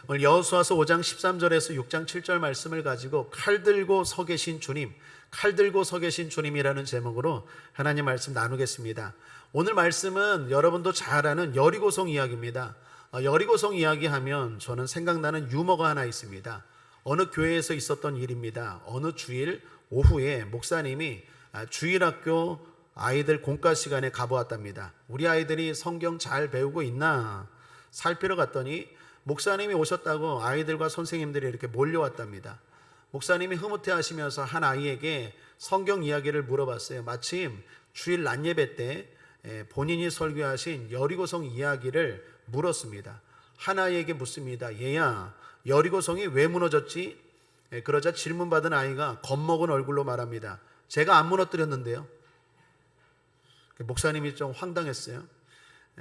오늘 여호수아서 5장 13절에서 6장 7절 말씀을 가지고 칼 들고 서 계신 주님, 칼 들고 서 계신 주님이라는 제목으로 하나님 말씀 나누겠습니다. 오늘 말씀은 여러분도 잘 아는 여리고성 이야기입니다. 여리고성 이야기하면 저는 생각나는 유머가 하나 있습니다. 어느 교회에서 있었던 일입니다. 어느 주일 오후에 목사님이 주일학교 아이들 공과 시간에 가보았답니다. 우리 아이들이 성경 잘 배우고 있나 살피러 갔더니 목사님이 오셨다고 아이들과 선생님들이 이렇게 몰려왔답니다. 목사님이 흐뭇해하시면서 한 아이에게 성경 이야기를 물어봤어요. 마침 주일 낮 예배 때 본인이 설교하신 여리고성 이야기를 물었습니다. 한 아이에게 묻습니다. 얘야, 여리고성이 왜 무너졌지? 그러자 질문받은 아이가 겁먹은 얼굴로 말합니다. 제가 안 무너뜨렸는데요. 목사님이 좀 황당했어요.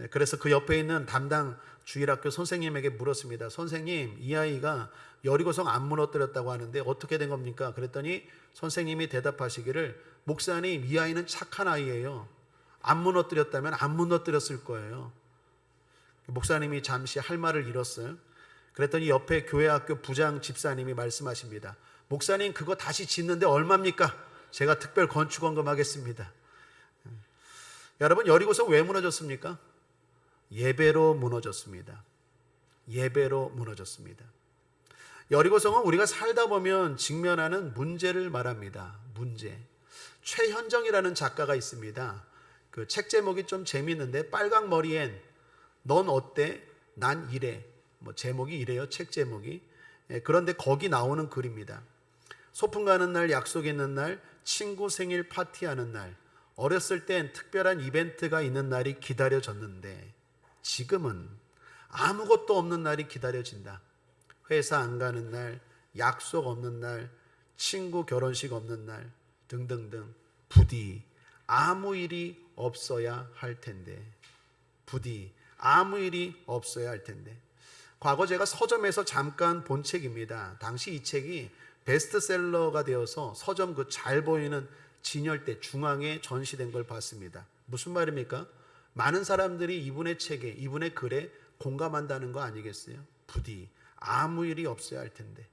그래서 그 옆에 있는 담당 주일학교 선생님에게 물었습니다. 선생님, 이 아이가 여리고성 안 무너뜨렸다고 하는데 어떻게 된 겁니까? 그랬더니 선생님이 대답하시기를, 목사님, 이 아이는 착한 아이예요. 안 무너뜨렸다면 안 무너뜨렸을 거예요. 목사님이 잠시 할 말을 잃었어요. 그랬더니 옆에 교회학교 부장 집사님이 말씀하십니다. 목사님, 그거 다시 짓는데 얼마입니까? 제가 특별 건축원금 하겠습니다. 여러분, 여리고성 왜 무너졌습니까? 예배로 무너졌습니다. 예배로 무너졌습니다. 여리고성은 우리가 살다 보면 직면하는 문제를 말합니다. 문제. 최현정이라는 작가가 있습니다. 그 책 제목이 좀 재밌는데, 빨강 머리엔 넌 어때? 난 이래. 제목이 이래요. 책 제목이. 그런데 거기 나오는 글입니다. 소풍 가는 날, 약속 있는 날, 친구 생일 파티하는 날, 어렸을 땐 특별한 이벤트가 있는 날이 기다려졌는데 지금은 아무것도 없는 날이 기다려진다. 회사 안 가는 날, 약속 없는 날, 친구 결혼식 없는 날 등등등. 부디 아무 일이 없어야 할 텐데, 부디 아무 일이 없어야 할 텐데. 과거 제가 서점에서 잠깐 본 책입니다. 당시 이 책이 베스트셀러가 되어서 서점 그 잘 보이는 진열대 중앙에 전시된 걸 봤습니다. 무슨 말입니까? 많은 사람들이 이분의 책에, 이분의 글에 공감한다는 거 아니겠어요? 부디 아무 일이 없어야 할 텐데.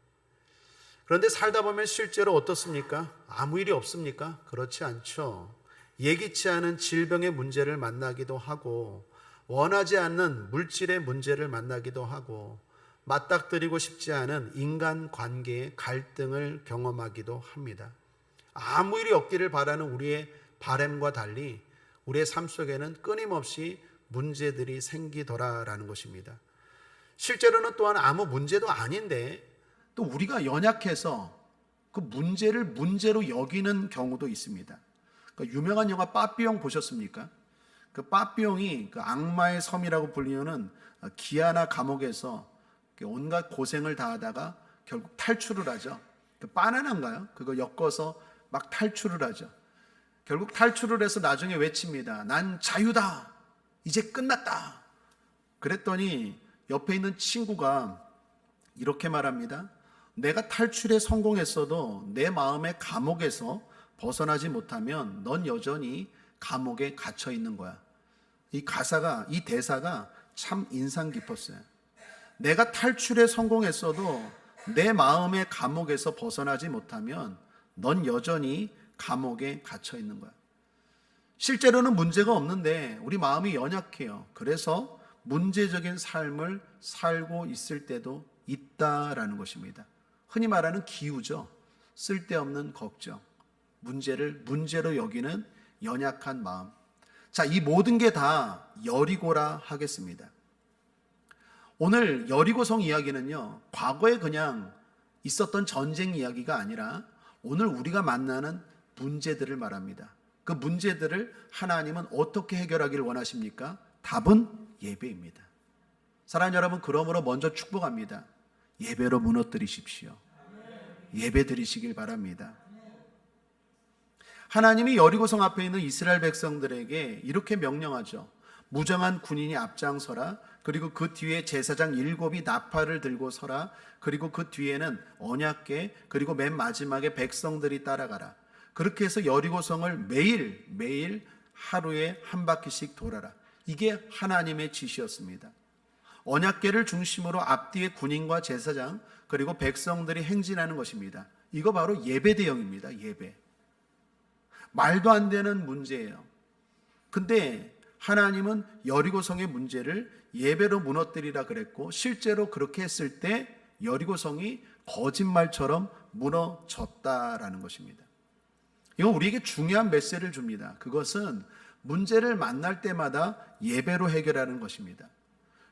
그런데 살다 보면 실제로 어떻습니까? 아무 일이 없습니까? 그렇지 않죠. 예기치 않은 질병의 문제를 만나기도 하고, 원하지 않는 물질의 문제를 만나기도 하고, 맞닥뜨리고 싶지 않은 인간관계의 갈등을 경험하기도 합니다. 아무 일이 없기를 바라는 우리의 바람과 달리 우리의 삶 속에는 끊임없이 문제들이 생기더라라는 것입니다. 실제로는 또한 아무 문제도 아닌데 또 우리가 연약해서 그 문제를 문제로 여기는 경우도 있습니다. 그러니까 유명한 영화 빠삐용 보셨습니까? 그 빠삐용이 그 악마의 섬이라고 불리는 기아나 감옥에서 온갖 고생을 다하다가 결국 탈출을 하죠. 그 바나나인가요? 그거 엮어서 막 탈출을 하죠. 결국 탈출을 해서 나중에 외칩니다. 난 자유다. 이제 끝났다. 그랬더니 옆에 있는 친구가 이렇게 말합니다. 내가 탈출에 성공했어도 내 마음의 감옥에서 벗어나지 못하면 넌 여전히 감옥에 갇혀 있는 거야. 이 가사가, 이 대사가 참 인상 깊었어요. 내가 탈출에 성공했어도 내 마음의 감옥에서 벗어나지 못하면 넌 여전히 감옥에 갇혀 있는 거야. 실제로는 문제가 없는데 우리 마음이 연약해요. 그래서 문제적인 삶을 살고 있을 때도 있다라는 것입니다. 흔히 말하는 기우죠. 쓸데없는 걱정, 문제를 문제로 여기는 연약한 마음. 자, 이 모든 게 다 여리고라 하겠습니다. 오늘 여리고성 이야기는요, 과거에 그냥 있었던 전쟁 이야기가 아니라 오늘 우리가 만나는 문제들을 말합니다. 그 문제들을 하나님은 어떻게 해결하기를 원하십니까? 답은 예배입니다. 사랑하는 여러분, 그러므로 먼저 축복합니다. 예배로 무너뜨리십시오. 예배 드리시길 바랍니다. 하나님이 여리고성 앞에 있는 이스라엘 백성들에게 이렇게 명령하죠. 무장한 군인이 앞장서라. 그리고 그 뒤에 제사장 7이 나팔을 들고 서라. 그리고 그 뒤에는 언약궤, 그리고 맨 마지막에 백성들이 따라가라. 그렇게 해서 여리고성을 매일 하루에 한 바퀴씩 돌아라. 이게 하나님의 지시였습니다. 언약궤를 중심으로 앞뒤에 군인과 제사장 그리고 백성들이 행진하는 것입니다. 이거 바로 예배 대형입니다. 예배. 말도 안 되는 문제예요. 근데 하나님은 여리고성의 문제를 예배로 무너뜨리라 그랬고, 실제로 그렇게 했을 때 여리고성이 거짓말처럼 무너졌다라는 것입니다. 이건 우리에게 중요한 메시지를 줍니다. 그것은 문제를 만날 때마다 예배로 해결하는 것입니다.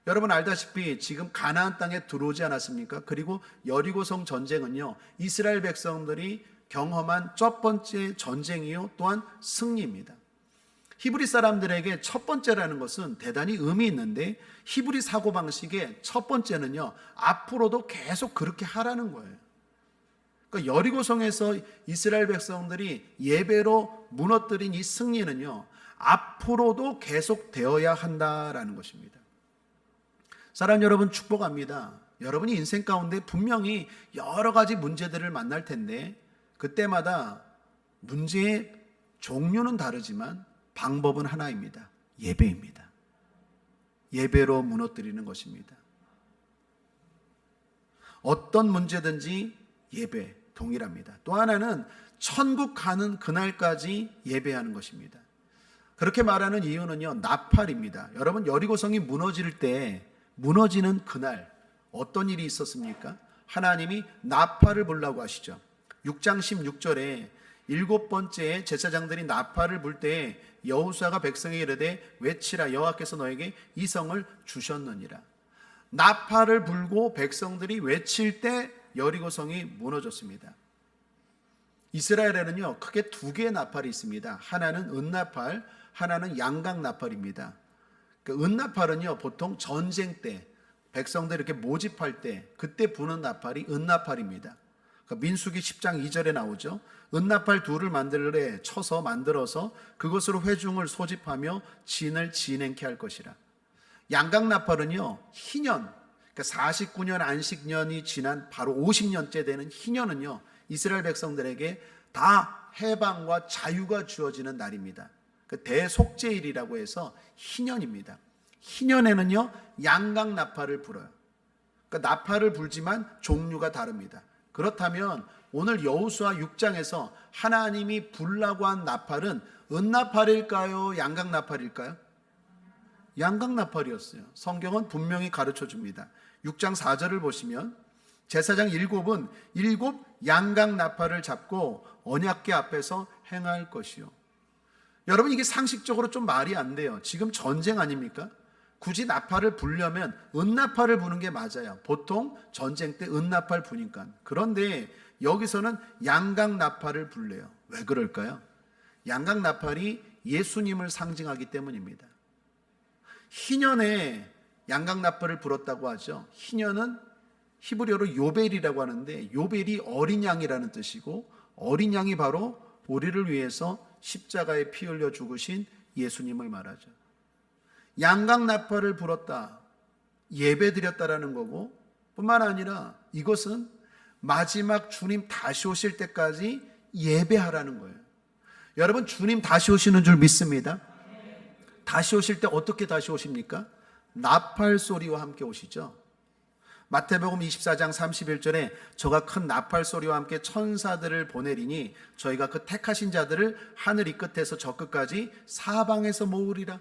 여러분 알다시피 지금 가나안 땅에 들어오지 않았습니까? 그리고 여리고성 전쟁은요, 이스라엘 백성들이 경험한 첫 번째 전쟁이요, 또한 승리입니다. 히브리 사람들에게 첫 번째라는 것은 대단히 의미 있는데, 히브리 사고방식의 첫 번째는요, 앞으로도 계속 그렇게 하라는 거예요. 그러니까 여리고성에서 이스라엘 백성들이 예배로 무너뜨린 이 승리는요, 앞으로도 계속 되어야 한다라는 것입니다. 사랑 여러분, 축복합니다. 여러분이 인생 가운데 분명히 여러 가지 문제들을 만날 텐데, 그때마다 문제의 종류는 다르지만 방법은 하나입니다. 예배입니다. 예배로 무너뜨리는 것입니다. 어떤 문제든지 예배 동일합니다. 또 하나는 천국 가는 그날까지 예배하는 것입니다. 그렇게 말하는 이유는요, 나팔입니다. 여러분, 여리고성이 무너질 때, 무너지는 그날 어떤 일이 있었습니까? 하나님이 나팔을 불라고 하시죠. 6장 16절에 일곱 번째 제사장들이 나팔을 불 때에 여호수아가 백성에게 이르되 외치라, 여호와께서 너에게 이 성을 주셨느니라. 나팔을 불고 백성들이 외칠 때 여리고성이 무너졌습니다. 이스라엘에는요, 크게 두 개의 나팔이 있습니다. 하나는 은나팔, 하나는 양각나팔입니다. 그 은나팔은요, 보통 전쟁 때 백성들 이렇게 모집할 때 그때 부는 나팔이 은나팔입니다. 민수기 10장 2절에 나오죠. 은나팔 둘을 만들래 쳐서 만들어서 그것으로 회중을 소집하며 진을 진행케 할 것이라. 양각나팔은요, 희년, 그러니까 49년 안식년이 지난 바로 50년째 되는 희년은요, 이스라엘 백성들에게 다 해방과 자유가 주어지는 날입니다. 그 대속죄일이라고 해서 희년입니다. 희년에는요, 양각나팔을 불어요. 그러니까 나팔을 불지만 종류가 다릅니다. 그렇다면 오늘 여호수아 6장에서 하나님이 불라고 한 나팔은 은나팔일까요? 양각나팔일까요? 양각나팔이었어요. 성경은 분명히 가르쳐 줍니다. 6장 4절을 보시면 제사장 일곱은 일곱 양각나팔을 잡고 언약궤 앞에서 행할 것이요. 여러분, 이게 상식적으로 좀 말이 안 돼요. 지금 전쟁 아닙니까? 굳이 나팔을 불려면 은나팔을 부는 게 맞아요. 보통 전쟁 때 은나팔 부니까. 그런데 여기서는 양각나팔을 불래요. 왜 그럴까요? 양각나팔이 예수님을 상징하기 때문입니다. 희년에 양각나팔을 불었다고 하죠. 희년은 히브리어로 요벨이라고 하는데, 요벨이 어린 양이라는 뜻이고, 어린 양이 바로 우리를 위해서 십자가에 피 흘려 죽으신 예수님을 말하죠. 양각나팔을 불었다, 예배 드렸다라는 거고, 뿐만 아니라 이것은 마지막 주님 다시 오실 때까지 예배하라는 거예요. 여러분, 주님 다시 오시는 줄 믿습니다. 다시 오실 때 어떻게 다시 오십니까? 나팔 소리와 함께 오시죠. 마태복음 24장 31절에 저가 큰 나팔 소리와 함께 천사들을 보내리니 저희가 그 택하신 자들을 하늘 이 끝에서 저 끝까지 사방에서 모으리라.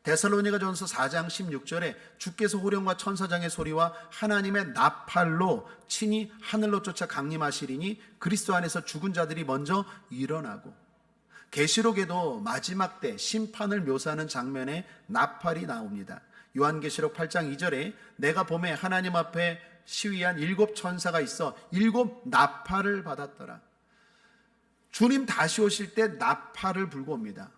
데살로니가전서 4장 16절에 주께서 호령과 천사장의 소리와 하나님의 나팔로 친히 하늘로 쫓아 강림하시리니 그리스도 안에서 죽은 자들이 먼저 일어나고. 계시록에도 마지막 때 심판을 묘사하는 장면에 나팔이 나옵니다. 요한계시록 8장 2절에 내가 봄에 하나님 앞에 시위한 일곱 천사가 있어 일곱 나팔을 받았더라. 주님 다시 오실 때 나팔을 불고 옵니다.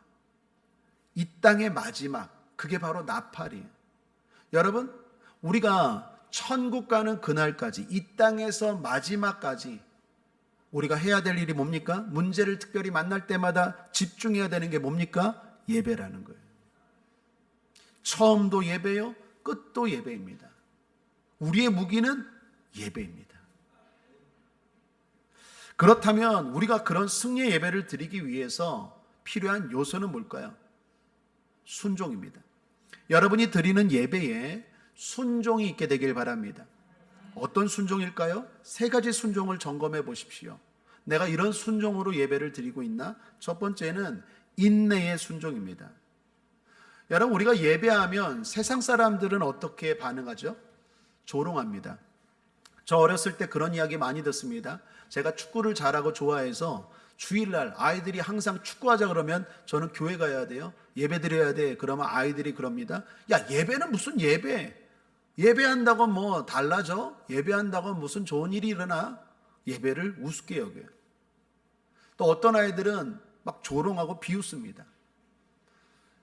이 땅의 마지막, 그게 바로 나팔이에요. 여러분, 우리가 천국 가는 그날까지, 이 땅에서 마지막까지 우리가 해야 될 일이 뭡니까? 문제를 특별히 만날 때마다 집중해야 되는 게 뭡니까? 예배라는 거예요. 처음도 예배요, 끝도 예배입니다. 우리의 무기는 예배입니다. 그렇다면 우리가 그런 승리의 예배를 드리기 위해서 필요한 요소는 뭘까요? 순종입니다. 여러분이 드리는 예배에 순종이 있게 되길 바랍니다. 어떤 순종일까요? 세 가지 순종을 점검해 보십시오. 내가 이런 순종으로 예배를 드리고 있나? 첫 번째는 인내의 순종입니다. 여러분, 우리가 예배하면 세상 사람들은 어떻게 반응하죠? 조롱합니다. 저 어렸을 때 그런 이야기 많이 듣습니다. 제가 축구를 잘하고 좋아해서 주일날 아이들이 항상 축구하자 그러면 저는 교회 가야 돼요. 예배 드려야 돼. 그러면 아이들이 그럽니다. 야, 예배는 무슨 예배? 예배한다고 뭐 달라져? 예배한다고 무슨 좋은 일이 일어나? 예배를 우습게 여겨요. 또 어떤 아이들은 막 조롱하고 비웃습니다.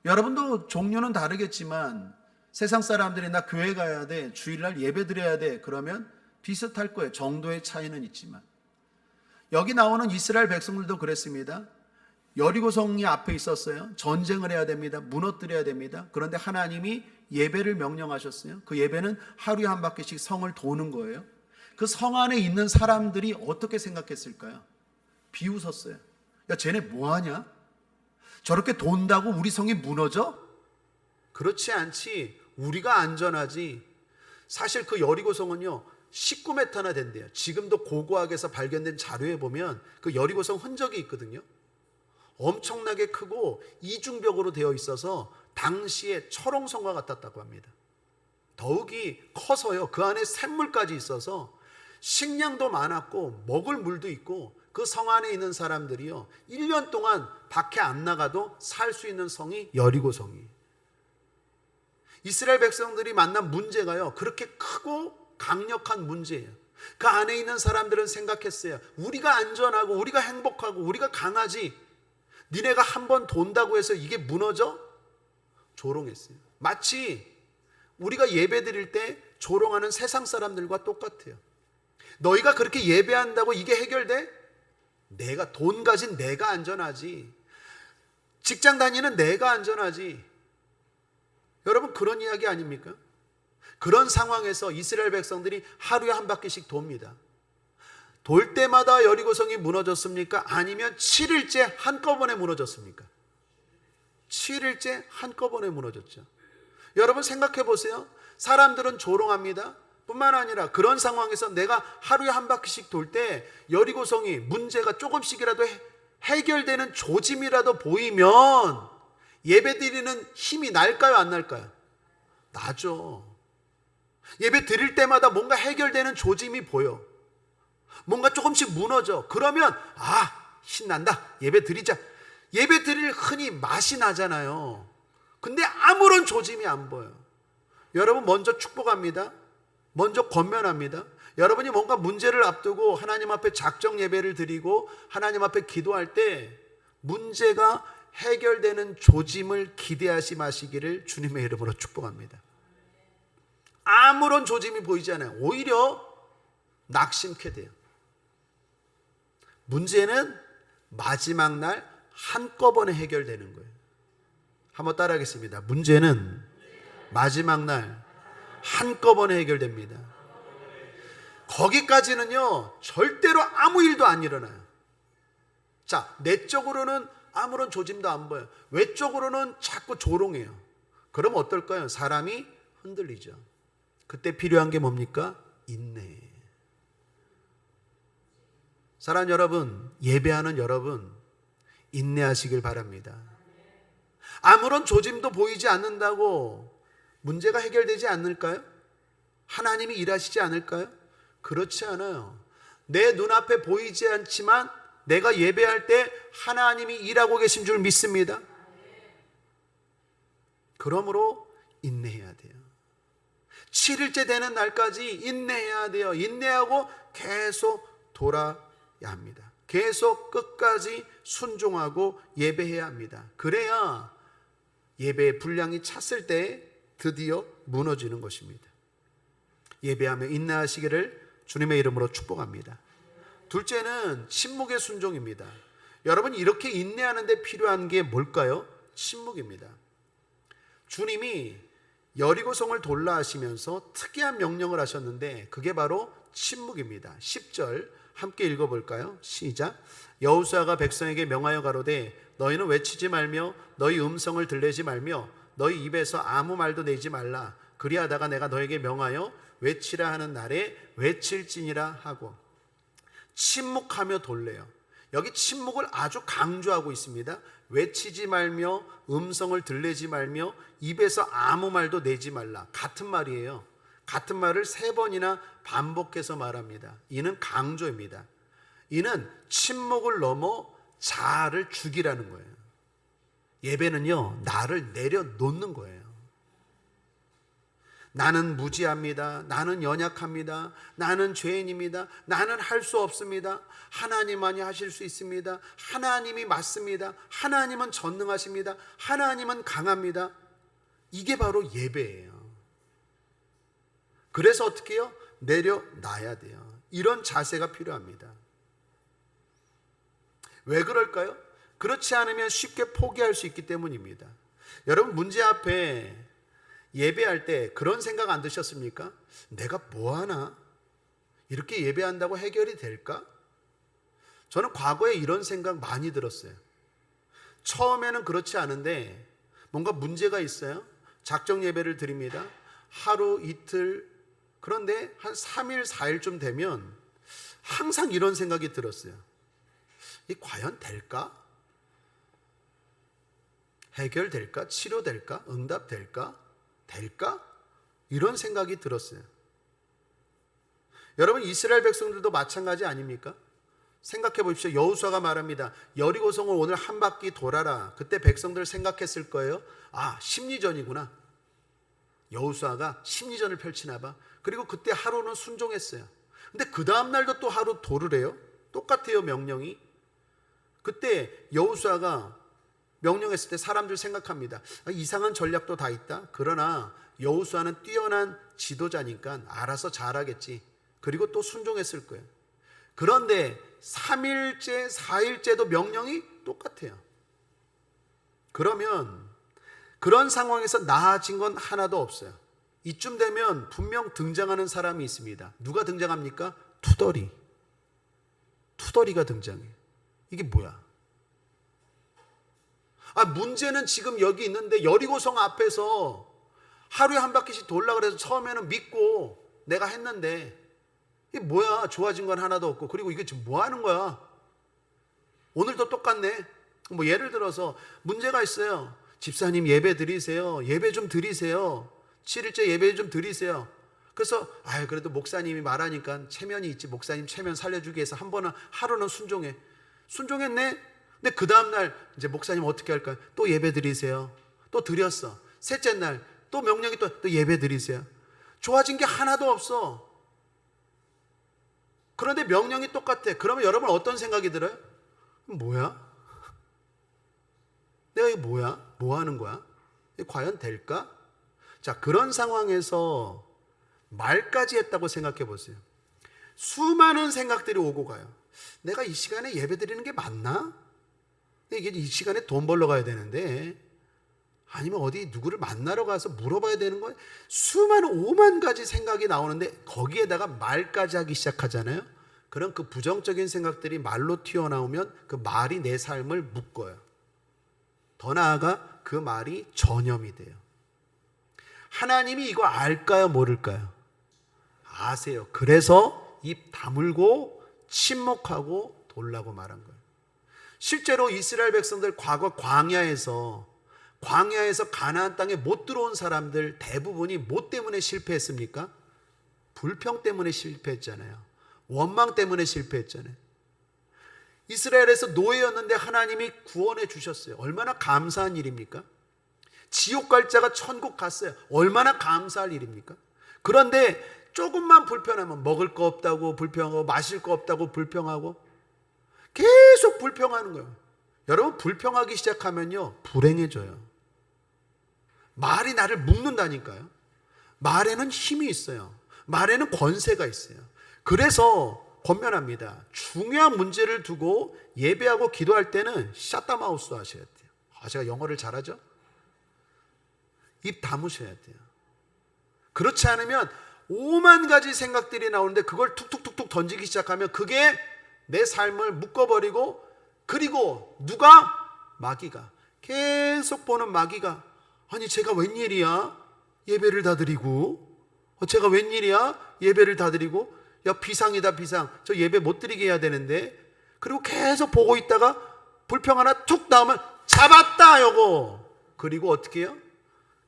여러분도 종류는 다르겠지만 세상 사람들이 나 교회 가야 돼, 주일날 예배 드려야 돼, 그러면 비슷할 거예요. 정도의 차이는 있지만. 여기 나오는 이스라엘 백성들도 그랬습니다. 여리고성이 앞에 있었어요. 전쟁을 해야 됩니다. 무너뜨려야 됩니다. 그런데 하나님이 예배를 명령하셨어요. 그 예배는 하루에 한 바퀴씩 성을 도는 거예요. 그 성 안에 있는 사람들이 어떻게 생각했을까요? 비웃었어요. 야, 쟤네 뭐하냐? 저렇게 돈다고 우리 성이 무너져? 그렇지 않지. 우리가 안전하지. 사실 그 여리고성은요 19m나 된대요. 지금도 고고학에서 발견된 자료에 보면 그 여리고성 흔적이 있거든요. 엄청나게 크고 이중벽으로 되어 있어서 당시에 철옹성과 같았다고 합니다. 더욱이 커서요 그 안에 샘물까지 있어서 식량도 많았고 먹을 물도 있고 그 성 안에 있는 사람들이요 1년 동안 밖에 안 나가도 살 수 있는 성이 여리고성이. 이스라엘 백성들이 만난 문제가요 그렇게 크고 강력한 문제예요. 그 안에 있는 사람들은 생각했어요. 우리가 안전하고 우리가 행복하고 우리가 강하지, 니네가 한번 돈다고 해서 이게 무너져? 조롱했어요. 마치 우리가 예배 드릴 때 조롱하는 세상 사람들과 똑같아요. 너희가 그렇게 예배한다고 이게 해결돼? 내가 돈 가진 내가 안전하지, 직장 다니는 내가 안전하지. 여러분 그런 이야기 아닙니까? 그런 상황에서 이스라엘 백성들이 하루에 한 바퀴씩 돕니다. 돌 때마다 여리고성이 무너졌습니까? 아니면 7일째 한꺼번에 무너졌습니까? 7일째 한꺼번에 무너졌죠. 여러분 생각해 보세요. 사람들은 조롱합니다. 뿐만 아니라 그런 상황에서 내가 하루에 한 바퀴씩 돌 때 여리고성이 문제가 조금씩이라도 해결되는 조짐이라도 보이면 예배 드리는 힘이 날까요, 안 날까요? 나죠. 예배 드릴 때마다 뭔가 해결되는 조짐이 보여. 뭔가 조금씩 무너져. 그러면 신난다. 예배 드리자. 예배 드릴 흔히 맛이 나잖아요. 근데 아무런 조짐이 안 보여. 여러분 먼저 축복합니다. 먼저 권면합니다. 여러분이 뭔가 문제를 앞두고 하나님 앞에 작정 예배를 드리고 하나님 앞에 기도할 때 문제가 해결되는 조짐을 기대하지 마시기를 주님의 이름으로 축복합니다. 아무런 조짐이 보이지 않아요. 오히려 낙심케 돼요. 문제는 마지막 날 한꺼번에 해결되는 거예요. 한번 따라하겠습니다. 문제는 마지막 날 한꺼번에 해결됩니다. 거기까지는요 절대로 아무 일도 안 일어나요. 자, 내적으로는 아무런 조짐도 안 보여요. 외적으로는 자꾸 조롱해요. 그럼 어떨까요? 사람이 흔들리죠. 그때 필요한 게 뭡니까? 인내. 사랑 여러분, 예배하는 여러분, 인내하시길 바랍니다. 아무런 조짐도 보이지 않는다고 문제가 해결되지 않을까요? 하나님이 일하시지 않을까요? 그렇지 않아요. 내 눈앞에 보이지 않지만 내가 예배할 때 하나님이 일하고 계신 줄 믿습니다. 그러므로 인내해야 돼요. 7일째 되는 날까지 인내해야 돼요. 인내하고 계속 돌아야 합니다. 계속 끝까지 순종하고 예배해야 합니다. 그래야 예배의 분량이 찼을 때 드디어 무너지는 것입니다. 예배하며 인내하시기를 주님의 이름으로 축복합니다. 둘째는 침묵의 순종입니다. 여러분 이렇게 인내하는 데 필요한 게 뭘까요? 침묵입니다. 주님이 여리고성을 돌라 하시면서 특이한 명령을 하셨는데 그게 바로 침묵입니다. 10절 함께 읽어볼까요? 시작. 여호수아가 백성에게 명하여 가로되 너희는 외치지 말며 너희 음성을 들리지 말며 너희 입에서 아무 말도 내지 말라. 그리하다가 내가 너에게 명하여 외치라 하는 날에 외칠지니라 하고 침묵하며 돌래요. 여기 침묵을 아주 강조하고 있습니다. 외치지 말며 음성을 들내지 말며 입에서 아무 말도 내지 말라. 같은 말이에요. 같은 말을 3번이나 반복해서 말합니다. 이는 강조입니다. 이는 침묵을 넘어 자아를 죽이라는 거예요. 예배는요, 나를 내려놓는 거예요. 나는 무지합니다. 나는 연약합니다. 나는 죄인입니다. 나는 할 수 없습니다. 하나님만이 하실 수 있습니다. 하나님이 맞습니다. 하나님은 전능하십니다. 하나님은 강합니다. 이게 바로 예배예요. 그래서 어떻게 해요? 내려놔야 돼요. 이런 자세가 필요합니다. 왜 그럴까요? 그렇지 않으면 쉽게 포기할 수 있기 때문입니다. 여러분, 문제 앞에 예배할 때 그런 생각 안 드셨습니까? 내가 뭐하나? 이렇게 예배한다고 해결이 될까? 저는 과거에 이런 생각 많이 들었어요. 처음에는 그렇지 않은데 뭔가 문제가 있어요. 작정 예배를 드립니다. 하루 이틀, 그런데 한 3일 4일쯤 되면 항상 이런 생각이 들었어요. 이 과연 될까? 해결될까? 치료될까? 응답될까? 될까? 이런 생각이 들었어요. 여러분, 이스라엘 백성들도 마찬가지 아닙니까? 생각해 보십시오. 여호수아가 말합니다. 여리고성을 오늘 한 바퀴 돌아라. 그때 백성들 생각했을 거예요. 아, 심리전이구나. 여호수아가 심리전을 펼치나 봐. 그리고 그때 하루는 순종했어요. 근데 그 다음 날도 또 하루 돌으래요. 똑같아요, 명령이. 그때 여호수아가 명령했을 때 사람들 생각합니다. 이상한 전략도 다 있다. 그러나 여호수아는 뛰어난 지도자니까 알아서 잘하겠지. 그리고 또 순종했을 거예요. 그런데 3일째, 4일째도 명령이 똑같아요. 그러면 그런 상황에서 나아진 건 하나도 없어요. 이쯤 되면 분명 등장하는 사람이 있습니다. 누가 등장합니까? 투덜이가 등장해요. 이게 뭐야? 문제는 지금 여기 있는데 여리고성 앞에서 하루에 한 바퀴씩 돌라 그래서 처음에는 믿고 내가 했는데 이게 뭐야? 좋아진 건 하나도 없고, 그리고 이게 지금 뭐 하는 거야? 오늘도 똑같네. 뭐 예를 들어서 문제가 있어요. 집사님 예배 드리세요. 예배 좀 드리세요. 7일째 예배 좀 드리세요. 그래서 그래도 목사님이 말하니까 체면이 있지. 목사님 체면 살려주기 위해서 한 번은 하루는 순종했네. 근데 그 다음날 이제 목사님 어떻게 할까요? 또 예배 드리세요. 또 드렸어. 셋째 날 또 명령이 또 예배 드리세요. 좋아진 게 하나도 없어. 그런데 명령이 똑같아. 그러면 여러분 어떤 생각이 들어요? 뭐야? 내가 이게 뭐야? 뭐 하는 거야? 이게 과연 될까? 자, 그런 상황에서 말까지 했다고 생각해 보세요. 수많은 생각들이 오고 가요. 내가 이 시간에 예배 드리는 게 맞나? 이게 이 시간에 돈 벌러 가야 되는데, 아니면 어디 누구를 만나러 가서 물어봐야 되는 거예요. 수많은 5만 가지 생각이 나오는데 거기에다가 말까지 하기 시작하잖아요. 그럼 그 부정적인 생각들이 말로 튀어나오면 그 말이 내 삶을 묶어요. 더 나아가 그 말이 전염이 돼요. 하나님이 이거 알까요? 모를까요? 아세요. 그래서 입 다물고 침묵하고 돌라고 말한 거예요. 실제로 이스라엘 백성들 과거 광야에서 가나안 땅에 못 들어온 사람들 대부분이 뭐 때문에 실패했습니까? 불평 때문에 실패했잖아요. 원망 때문에 실패했잖아요. 이스라엘에서 노예였는데 하나님이 구원해 주셨어요. 얼마나 감사한 일입니까? 지옥 갈 자가 천국 갔어요. 얼마나 감사할 일입니까? 그런데 조금만 불편하면 먹을 거 없다고 불평하고 마실 거 없다고 불평하고 계속 불평하는 거예요. 여러분, 불평하기 시작하면요 불행해져요. 말이 나를 묶는다니까요. 말에는 힘이 있어요. 말에는 권세가 있어요. 그래서 권면합니다. 중요한 문제를 두고 예배하고 기도할 때는 샷다마우스 하셔야 돼요. 제가 영어를 잘하죠? 입 다무셔야 돼요. 그렇지 않으면 5만 가지 생각들이 나오는데 그걸 툭툭툭툭 던지기 시작하면 그게 내 삶을 묶어버리고, 그리고 누가? 마귀가. 계속 보는 마귀가, 아니 제가 웬일이야? 예배를 다 드리고, 제가 웬일이야? 예배를 다 드리고, 야, 비상이다, 비상. 저 예배 못 드리게 해야 되는데. 그리고 계속 보고 있다가 불평 하나 툭 나오면 잡았다, 요거. 그리고 어떻게 해요?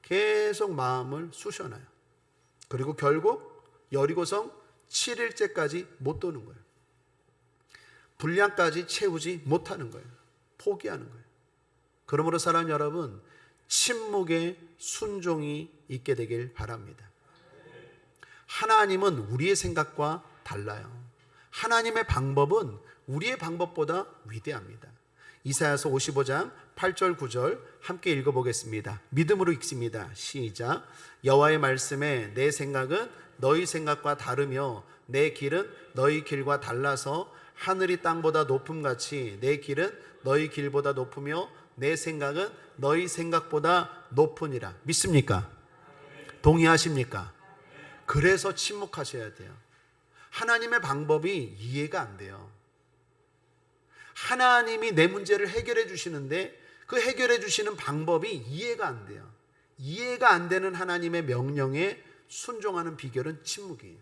계속 마음을 쑤셔놔요. 그리고 결국 여리고성 7일째까지 못 도는 거예요. 분량까지 채우지 못하는 거예요. 포기하는 거예요. 그러므로 사랑하는 여러분, 침묵의 순종이 있게 되길 바랍니다. 하나님은 우리의 생각과 달라요. 하나님의 방법은 우리의 방법보다 위대합니다. 이사야서 55장 8절 9절 함께 읽어보겠습니다. 믿음으로 읽습니다. 시작. 여호와의 말씀에 내 생각은 너희 생각과 다르며 내 길은 너희 길과 달라서 하늘이 땅보다 높음같이 내 길은 너희 길보다 높으며 내 생각은 너희 생각보다 높으니라. 믿습니까? 동의하십니까? 그래서 침묵하셔야 돼요. 하나님의 방법이 이해가 안 돼요. 하나님이 내 문제를 해결해 주시는데 그 해결해 주시는 방법이 이해가 안 돼요. 이해가 안 되는 하나님의 명령에 순종하는 비결은 침묵이에요.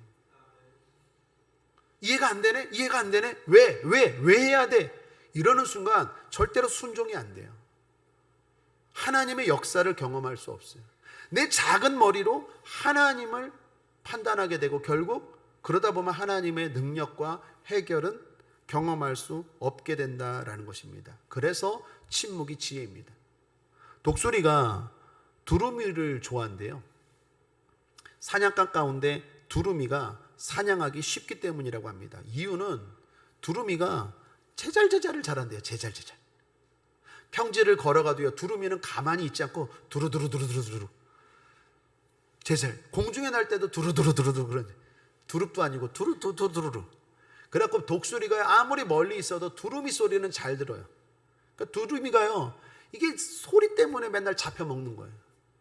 이해가 안 되네? 이해가 안 되네? 왜 해야 돼? 이러는 순간 절대로 순종이 안 돼요. 하나님의 역사를 경험할 수 없어요. 내 작은 머리로 하나님을 판단하게 되고 결국 그러다 보면 하나님의 능력과 해결은 경험할 수 없게 된다라는 것입니다. 그래서 침묵이 지혜입니다. 독수리가 두루미를 좋아한대요. 사냥감 가운데 두루미가 사냥하기 쉽기 때문이라고 합니다. 이유는 두루미가 제잘제잘을 잘한대요. 제잘제잘. 평지를 걸어가도요, 두루미는 가만히 있지 않고 두루두루두루두루 제잘. 공중에 날 때도 두루두루두루두루 그러는데 두릅도 아니고 두루두루두루. 그래갖고 독수리가 아무리 멀리 있어도 두루미 소리는 잘 들어요. 그러니까 두루미가요, 이게 소리 때문에 맨날 잡혀 먹는 거예요.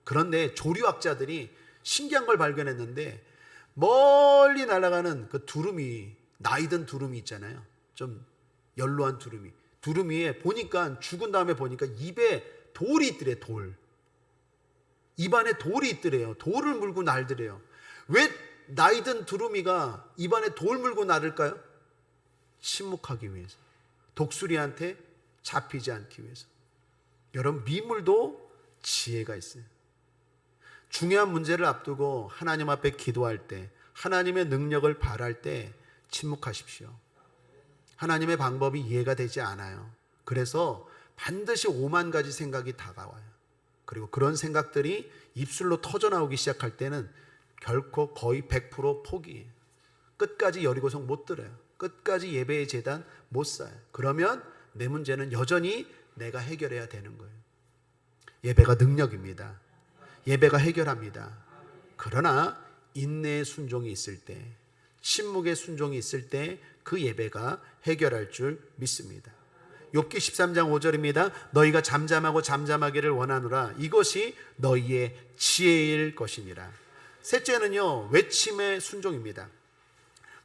그런데 조류학자들이 신기한 걸 발견했는데 멀리 날아가는 그 두루미, 나이든 두루미 있잖아요. 좀 연로한 두루미. 두루미에 보니까 죽은 다음에 보니까 입에 돌이 있더래. 돌. 입안에 돌이 있더래요. 돌을 물고 날더래요. 왜 나이든 두루미가 입안에 돌 물고 날을까요? 침묵하기 위해서. 독수리한테 잡히지 않기 위해서. 여러분, 미물도 지혜가 있어요. 중요한 문제를 앞두고 하나님 앞에 기도할 때, 하나님의 능력을 바랄 때 침묵하십시오. 하나님의 방법이 이해가 되지 않아요. 그래서 반드시 5만 가지 생각이 다가와요. 그리고 그런 생각들이 입술로 터져나오기 시작할 때는 결코 거의 100% 포기해요. 끝까지 여리고성 못 들어요. 끝까지 예배의 제단 못 쌓아요. 그러면 내 문제는 여전히 내가 해결해야 되는 거예요. 예배가 능력입니다. 예배가 해결합니다. 그러나 인내의 순종이 있을 때, 침묵의 순종이 있을 때 그 예배가 해결할 줄 믿습니다. 욥기 13장 5절입니다. 너희가 잠잠하고 잠잠하기를 원하노라. 이것이 너희의 지혜일 것이니라. 셋째는요, 외침의 순종입니다.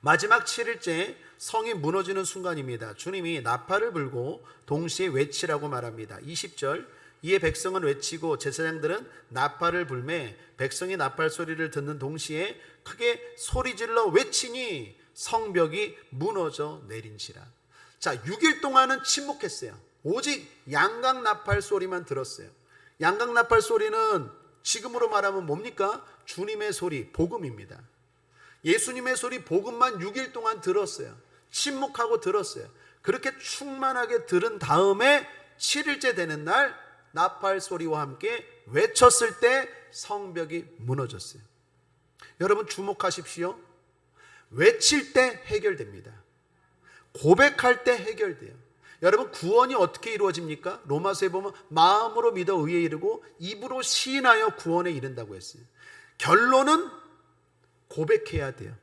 마지막 7일째 성이 무너지는 순간입니다. 주님이 나팔을 불고 동시에 외치라고 말합니다. 20절. 이에 백성은 외치고 제사장들은 나팔을 불매 백성이 나팔 소리를 듣는 동시에 크게 소리질러 외치니 성벽이 무너져 내린지라. 자, 6일 동안은 침묵했어요. 오직 양각 나팔 소리만 들었어요. 양각 나팔 소리는 지금으로 말하면 뭡니까? 주님의 소리, 복음입니다. 예수님의 소리, 복음만 6일 동안 들었어요. 침묵하고 들었어요. 그렇게 충만하게 들은 다음에 7일째 되는 날 나팔 소리와 함께 외쳤을 때 성벽이 무너졌어요. 여러분 주목하십시오. 외칠 때 해결됩니다. 고백할 때 해결돼요. 여러분 구원이 어떻게 이루어집니까? 로마서에 보면 마음으로 믿어 의에 이르고 입으로 시인하여 구원에 이른다고 했어요. 결론은 고백해야 돼요.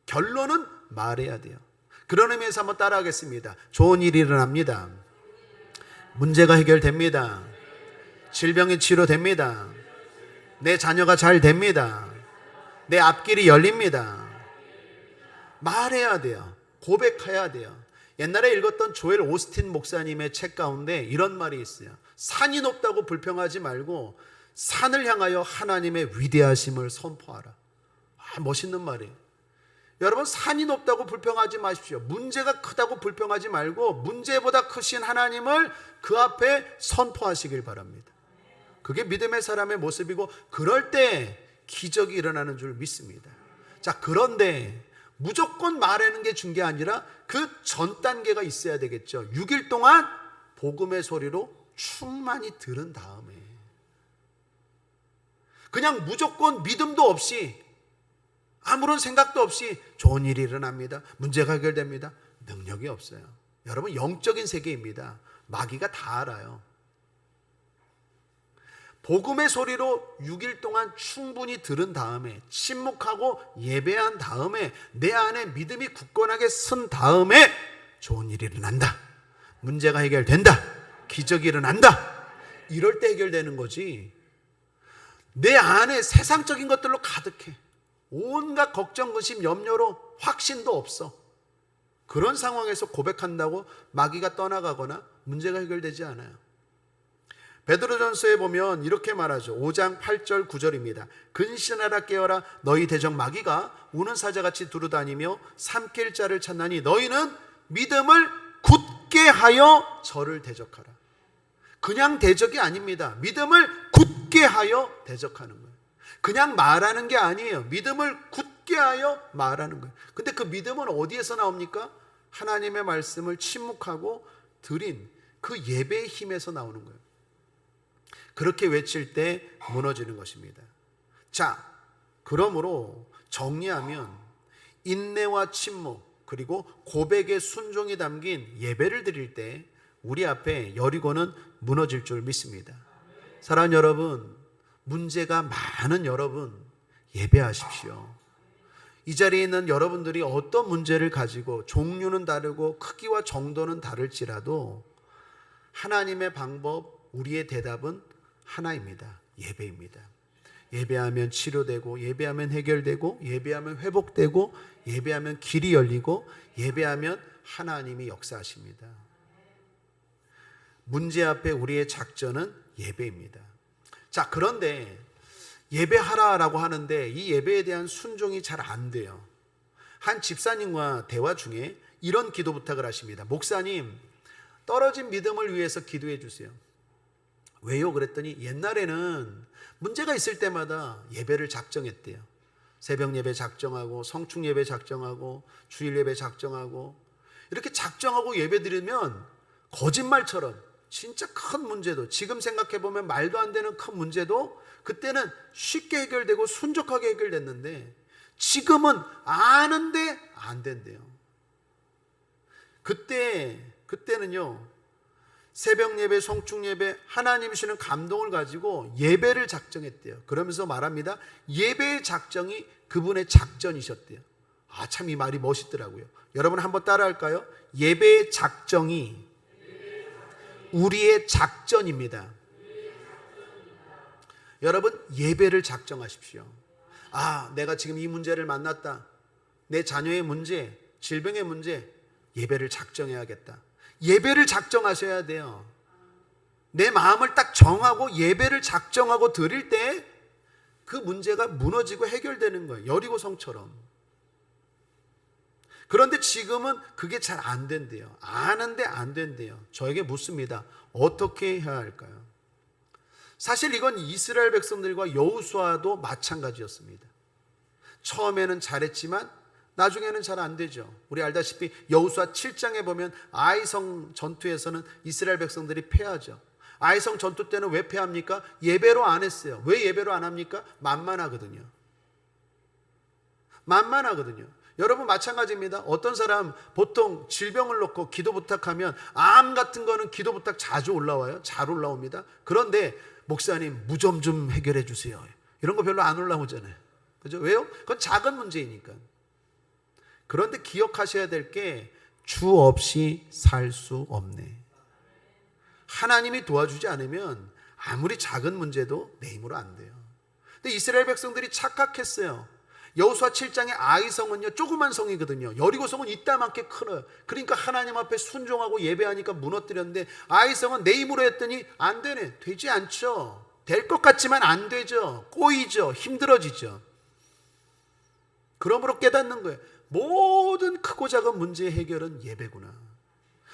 결론은 말해야 돼요. 그런 의미에서 한번 따라하겠습니다. 좋은 일이 일어납니다. 문제가 해결됩니다. 질병이 치료됩니다. 내 자녀가 잘 됩니다. 내 앞길이 열립니다. 말해야 돼요. 고백해야 돼요. 옛날에 읽었던 조엘 오스틴 목사님의 책 가운데 이런 말이 있어요. 산이 높다고 불평하지 말고 산을 향하여 하나님의 위대하심을 선포하라. 멋있는 말이에요. 여러분, 산이 높다고 불평하지 마십시오. 문제가 크다고 불평하지 말고 문제보다 크신 하나님을 그 앞에 선포하시길 바랍니다. 그게 믿음의 사람의 모습이고, 그럴 때 기적이 일어나는 줄 믿습니다. 자, 그런데 무조건 말하는 게 준 게 아니라 그 전 단계가 있어야 되겠죠. 6일 동안 복음의 소리로 충만히 들은 다음에, 그냥 무조건 믿음도 없이 아무런 생각도 없이 좋은 일이 일어납니다, 문제가 해결됩니다, 능력이 없어요. 여러분, 영적인 세계입니다. 마귀가 다 알아요. 복음의 소리로 6일 동안 충분히 들은 다음에, 침묵하고 예배한 다음에, 내 안에 믿음이 굳건하게 선 다음에 좋은 일이 일어난다, 문제가 해결된다, 기적이 일어난다. 이럴 때 해결되는 거지, 내 안에 세상적인 것들로 가득해, 온갖 걱정, 근심, 염려로 확신도 없어. 그런 상황에서 고백한다고 마귀가 떠나가거나 문제가 해결되지 않아요. 베드로전서에 보면 이렇게 말하죠. 5장 8절 9절입니다. 근신하라, 깨어라, 너희 대적 마귀가 우는 사자같이 두루다니며 삼킬 자를 찾나니 너희는 믿음을 굳게 하여 저를 대적하라. 그냥 대적이 아닙니다. 믿음을 굳게 하여 대적하는 거예요. 그냥 말하는 게 아니에요. 믿음을 굳게 하여 말하는 거예요. 근데 그 믿음은 어디에서 나옵니까? 하나님의 말씀을 침묵하고 드린 그 예배의 힘에서 나오는 거예요. 그렇게 외칠 때 무너지는 것입니다. 자, 그러므로 정리하면 인내와 침묵 그리고 고백의 순종이 담긴 예배를 드릴 때 우리 앞에 여리고는 무너질 줄 믿습니다. 사랑하는 여러분, 문제가 많은 여러분, 예배하십시오. 이 자리에 있는 여러분들이 어떤 문제를 가지고 종류는 다르고 크기와 정도는 다를지라도 하나님의 방법, 우리의 대답은 하나입니다. 예배입니다. 예배하면 치료되고, 예배하면 해결되고, 예배하면 회복되고, 예배하면 길이 열리고, 예배하면 하나님이 역사하십니다. 문제 앞에 우리의 작전은 예배입니다. 자, 그런데 예배하라라고 하는데 이 예배에 대한 순종이 잘 안 돼요. 한 집사님과 대화 중에 이런 기도 부탁을 하십니다. 목사님, 떨어진 믿음을 위해서 기도해 주세요. 왜요? 그랬더니 옛날에는 문제가 있을 때마다 예배를 작정했대요. 새벽 예배 작정하고, 성충 예배 작정하고, 주일 예배 작정하고, 이렇게 작정하고 예배 드리면 거짓말처럼 진짜 큰 문제도, 지금 생각해보면 말도 안 되는 큰 문제도 그때는 쉽게 해결되고 순적하게 해결됐는데 지금은 아는데 안 된대요. 그때는요, 새벽 예배, 성충 예배, 하나님 주시는 감동을 가지고 예배를 작정했대요. 그러면서 말합니다. 예배의 작정이 그분의 작전이셨대요. 아, 참 이 말이 멋있더라고요. 여러분 한번 따라할까요? 예배의 작정이 우리의 작전입니다. 여러분, 예배를 작정하십시오. 아, 내가 지금 이 문제를 만났다. 내 자녀의 문제, 질병의 문제, 예배를 작정해야겠다. 예배를 작정하셔야 돼요. 내 마음을 딱 정하고 예배를 작정하고 드릴 때 그 문제가 무너지고 해결되는 거예요. 여리고성처럼. 그런데 지금은 그게 잘 안 된대요. 아는데 안 된대요. 저에게 묻습니다. 어떻게 해야 할까요? 사실 이건 이스라엘 백성들과 여호수아도 마찬가지였습니다. 처음에는 잘했지만 나중에는 잘 안 되죠. 우리 알다시피 여호수아 7장에 보면 아이성 전투에서는 이스라엘 백성들이 패하죠. 아이성 전투 때는 왜 패합니까? 예배로 안 했어요. 왜 예배로 안 합니까? 만만하거든요. 여러분 마찬가지입니다. 어떤 사람 보통 질병을 놓고 기도 부탁하면 암 같은 거는 기도 부탁 자주 올라와요. 잘 올라옵니다. 그런데 목사님 무좀 좀 해결해 주세요. 이런 거 별로 안 올라오잖아요. 그죠? 왜요? 그건 작은 문제이니까. 그런데 기억하셔야 될 게 주 없이 살 수 없네. 하나님이 도와주지 않으면 아무리 작은 문제도 내 힘으로 안 돼요. 근데 이스라엘 백성들이 착각했어요. 여호수아 7장의 아이성은요, 조그만 성이거든요. 여리고성은 이따만큼 커요. 그러니까 하나님 앞에 순종하고 예배하니까 무너뜨렸는데 아이성은 내 힘으로 했더니 안 되네. 되지 않죠. 될 것 같지만 안 되죠. 꼬이죠. 힘들어지죠. 그러므로 깨닫는 거예요. 모든 크고 작은 문제의 해결은 예배구나.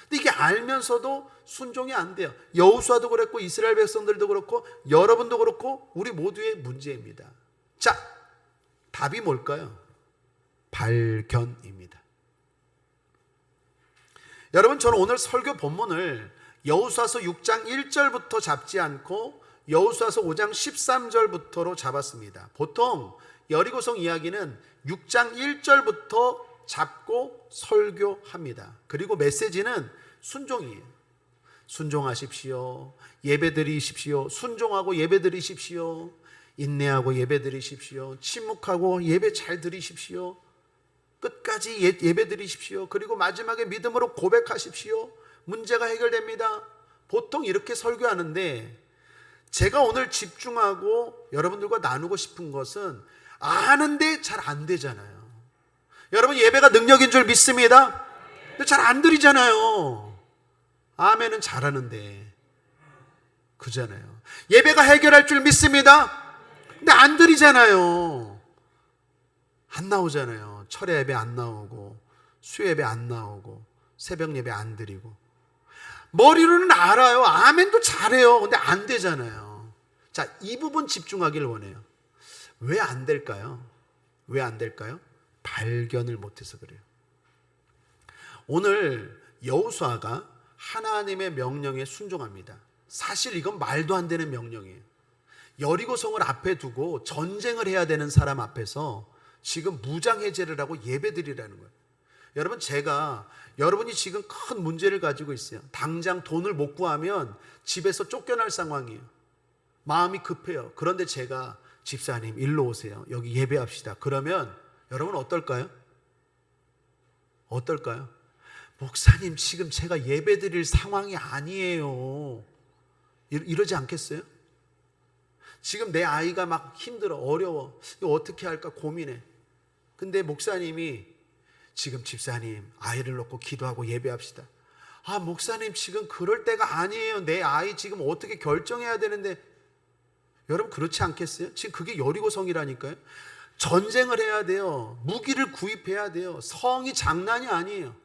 근데 이게 알면서도 순종이 안 돼요. 여호수아도 그랬고 이스라엘 백성들도 그렇고 여러분도 그렇고 우리 모두의 문제입니다. 자, 답이 뭘까요? 발견입니다. 여러분, 저는 오늘 설교 본문을 여호수아서 6장 1절부터 잡지 않고 여호수아서 5장 13절부터로 잡았습니다. 보통 여리고성 이야기는 6장 1절부터 잡고 설교합니다. 그리고 메시지는 순종이에요. 순종하십시오. 예배드리십시오. 순종하고 예배드리십시오. 인내하고 예배드리십시오. 침묵하고 예배 잘 드리십시오. 끝까지 예배드리십시오. 그리고 마지막에 믿음으로 고백하십시오. 문제가 해결됩니다. 보통 이렇게 설교하는데 제가 오늘 집중하고 여러분들과 나누고 싶은 것은 아는데 잘 안 되잖아요. 여러분, 예배가 능력인 줄 믿습니다. 근데 잘 안 드리잖아요. 아멘은 잘하는데 그잖아요. 예배가 해결할 줄 믿습니다. 근데 안 드리잖아요. 안 나오잖아요. 철야 예배 안 나오고 수요 예배 안 나오고 새벽 예배 안 드리고 머리로는 알아요. 아멘도 잘해요. 근데 안 되잖아요. 자, 이 부분 집중하기를 원해요. 왜 안 될까요? 왜 안 될까요? 발견을 못해서 그래요. 오늘 여호수아가 하나님의 명령에 순종합니다. 사실 이건 말도 안 되는 명령이에요. 여리고성을 앞에 두고 전쟁을 해야 되는 사람 앞에서 지금 무장해제를 하고 예배드리라는 거예요. 여러분, 제가 여러분이 지금 큰 문제를 가지고 있어요. 당장 돈을 못 구하면 집에서 쫓겨날 상황이에요. 마음이 급해요. 그런데 제가 집사님 일로 오세요. 여기 예배합시다. 그러면 여러분 어떨까요? 어떨까요? 목사님, 지금 제가 예배드릴 상황이 아니에요. 이러지 않겠어요? 지금 내 아이가 막 힘들어, 어려워. 이거 어떻게 할까 고민해. 근데 목사님이 지금 집사님 아이를 놓고 기도하고 예배합시다. 아, 목사님 지금 그럴 때가 아니에요. 내 아이 지금 어떻게 결정해야 되는데. 여러분, 그렇지 않겠어요? 지금 그게 여리고성이라니까요. 전쟁을 해야 돼요. 무기를 구입해야 돼요. 성이 장난이 아니에요.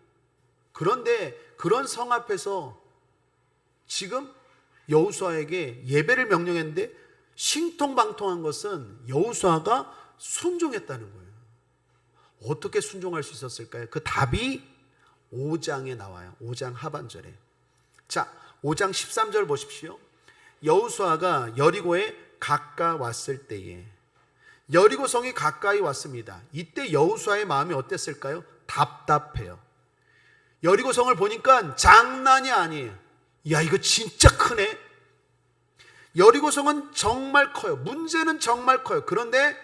그런데 그런 성 앞에서 지금 여호수아에게 예배를 명령했는데 신통방통한 것은 여호수아가 순종했다는 거예요. 어떻게 순종할 수 있었을까요? 그 답이 5장에 나와요. 5장 하반절에. 자, 5장 13절 보십시오. 여호수아가 여리고에 가까웠을 때에, 여리고성이 가까이 왔습니다. 이때 여호수아의 마음이 어땠을까요? 답답해요. 여리고성을 보니까 장난이 아니에요. 야, 이거 진짜 크네. 여리고성은 정말 커요. 문제는 정말 커요. 그런데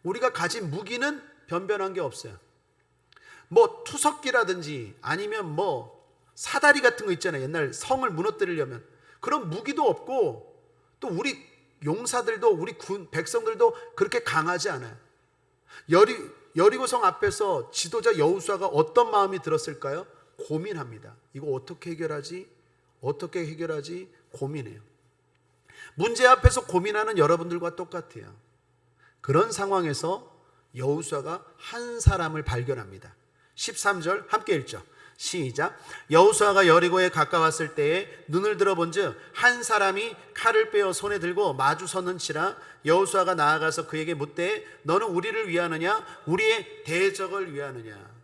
우리가 가진 무기는 변변한 게 없어요. 뭐 투석기라든지 아니면 뭐 사다리 같은 거 있잖아요. 옛날 성을 무너뜨리려면 그런 무기도 없고, 또 우리 용사들도 우리 군 백성들도 그렇게 강하지 않아요. 여리고성 앞에서 지도자 여호수아가 어떤 마음이 들었을까요? 고민합니다. 이거 어떻게 해결하지? 어떻게 해결하지? 고민해요. 문제 앞에서 고민하는 여러분들과 똑같아요. 그런 상황에서 여호수아가 한 사람을 발견합니다. 13절 함께 읽죠. 시작. 여호수아가 여리고에 가까웠을 때에 눈을 들어본즉 한 사람이 칼을 빼어 손에 들고 마주 섰는지라. 여호수아가 나아가서 그에게 묻되 너는 우리를 위하느냐 우리의 대적을 위하느냐.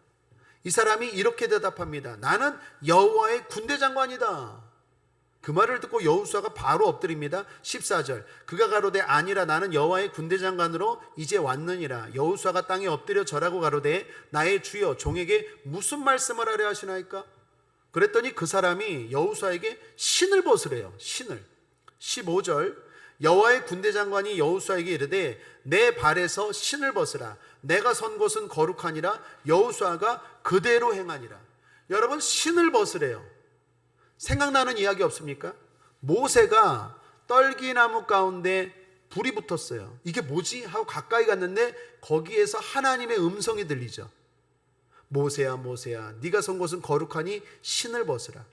이 사람이 이렇게 대답합니다. 나는 여호와의 군대 장관이다. 그 말을 듣고 여호수아가 바로 엎드립니다. 14절. 그가 가로되 아니라 나는 여호와의 군대 장관으로 이제 왔느니라. 여호수아가 땅에 엎드려 절하고 가로되 나의 주여 종에게 무슨 말씀을 하려 하시나이까? 그랬더니 그 사람이 여호수아에게 신을 벗으래요. 신을. 15절. 여호와의 군대 장관이 여호수아에게 이르되 내 발에서 신을 벗으라. 내가 선 곳은 거룩하니라. 여호수아가 그대로 행하니라. 여러분, 신을 벗으래요. 생각나는 이야기 없습니까? 모세가 떨기나무 가운데 불이 붙었어요. 이게 뭐지? 하고 가까이 갔는데 거기에서 하나님의 음성이 들리죠. 모세야 모세야 네가 선 곳은 거룩하니 신을 벗으라.